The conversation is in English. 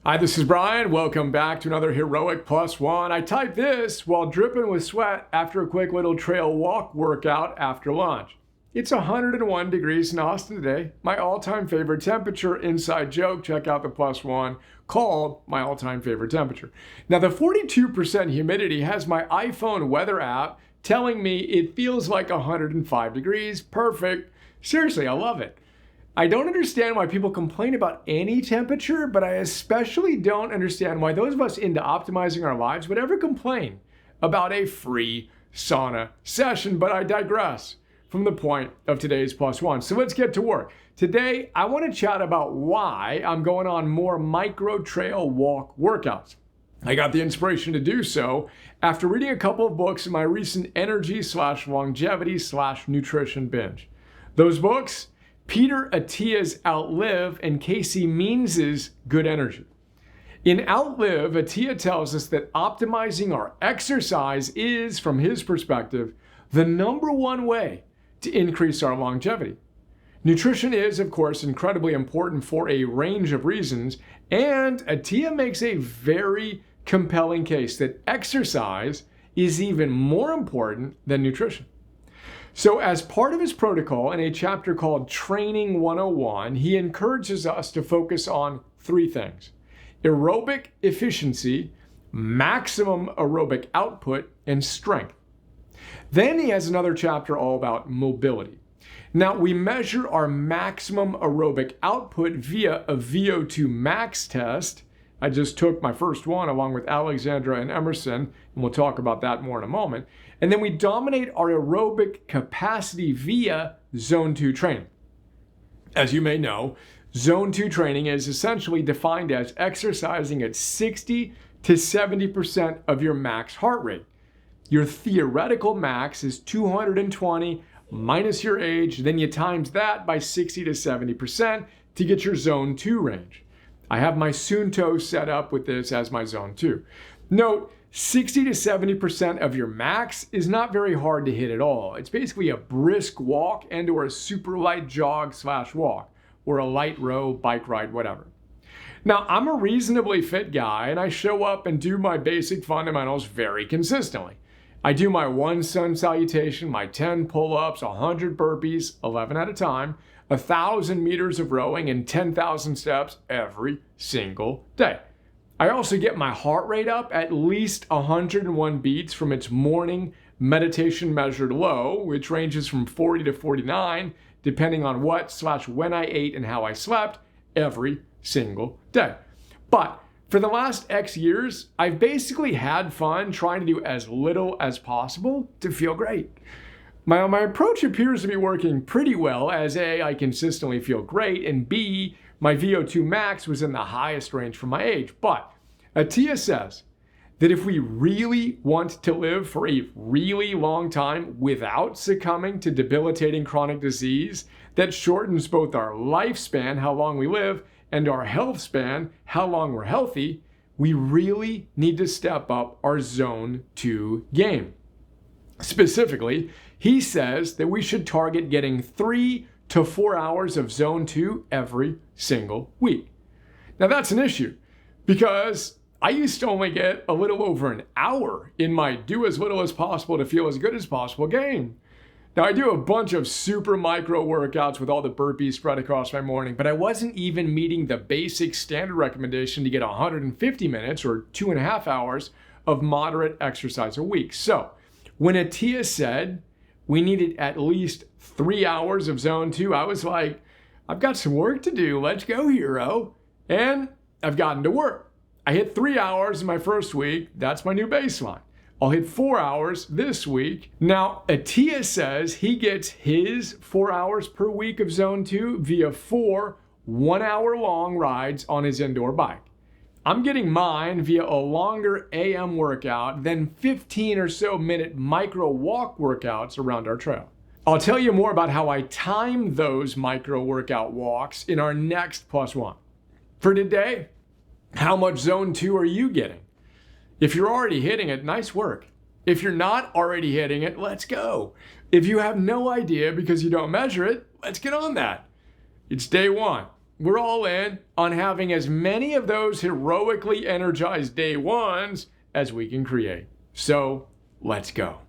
Hi, this is Brian. Welcome back to another Heroic Plus One. I typed this while dripping with sweat after a quick little trail walk workout after lunch. It's 101 degrees in Austin today, my all-time favorite temperature. Inside joke, check out the Plus One called my all-time favorite temperature. Now, the 42% humidity has my iPhone weather app telling me it feels like 105 degrees. Perfect. Seriously, I love it. I don't understand why people complain about any temperature, but I especially don't understand why those of us into optimizing our lives would ever complain about a free sauna session. But I digress from the point of today's Plus One. So let's get to work. Today, I want to chat about why I'm going on more micro trail walk workouts. I got the inspiration to do so after reading a couple of books in my recent energy/longevity/nutrition binge. Those books: Peter Attia's Outlive and Casey Means's Good Energy. In Outlive, Attia tells us that optimizing our exercise is, from his perspective, the number one way to increase our longevity. Nutrition is, of course, incredibly important for a range of reasons, and Attia makes a very compelling case that exercise is even more important than nutrition. So as part of his protocol in a chapter called Training 101, he encourages us to focus on three things: aerobic efficiency, maximum aerobic output, and strength. Then he has another chapter all about mobility. Now, we measure our maximum aerobic output via a VO2 max test. I just took my first one along with Alexandra and Emerson, and we'll talk about that more in a moment. And then we dominate our aerobic capacity via Zone 2 training. As you may know, Zone 2 training is essentially defined as exercising at 60 to 70% of your max heart rate. Your theoretical max is 220 minus your age, then you times that by 60 to 70% to get your Zone 2 range. I have my Suunto set up with this as my Zone 2. Note, 60 to 70% of your max is not very hard to hit at all. It's basically a brisk walk and or a super light jog/walk, or a light row, bike ride, whatever. Now, I'm a reasonably fit guy, and I show up and do my basic fundamentals very consistently. I do my 1 sun salutation, my 10 pull-ups, 100 burpees, 11 at a time, 1,000 meters of rowing, and 10,000 steps every single day. I also get my heart rate up at least 101 beats from its morning meditation measured low, which ranges from 40 to 49, depending on what/when I ate and how I slept every single day. But for the last X years, I've basically had fun trying to do as little as possible to feel great. My approach appears to be working pretty well, as A, I consistently feel great, and B, my VO2 max was in the highest range for my age. But Attia says that if we really want to live for a really long time without succumbing to debilitating chronic disease that shortens both our lifespan, how long we live, and our health span, how long we're healthy, we really need to step up our Zone 2 game. Specifically, he says that we should target getting 3 to 4 hours of Zone 2 every single week. Now that's an issue because I used to only get a little over an hour in my do as little as possible to feel as good as possible game. Now I do a bunch of super micro workouts with all the burpees spread across my morning, but I wasn't even meeting the basic standard recommendation to get 150 minutes or 2.5 hours of moderate exercise a week. So when Attia said we needed at least 3 hours of Zone 2, I was like, I've got some work to do. Let's go, hero. And I've gotten to work. I hit 3 hours in my first week. That's my new baseline. I'll hit 4 hours this week. Now, Attia says he gets his 4 hours per week of Zone 2 via 4 one-hour-long rides on his indoor bike. I'm getting mine via a longer AM workout than 15 or so minute micro walk workouts around our trail. I'll tell you more about how I time those micro workout walks in our next Plus One. For today, how much Zone 2 are you getting? If you're already hitting it, nice work. If you're not already hitting it, let's go. If you have no idea because you don't measure it, let's get on that. It's day one. we're all in on having as many of those heroically energized day ones as we can create. So let's go.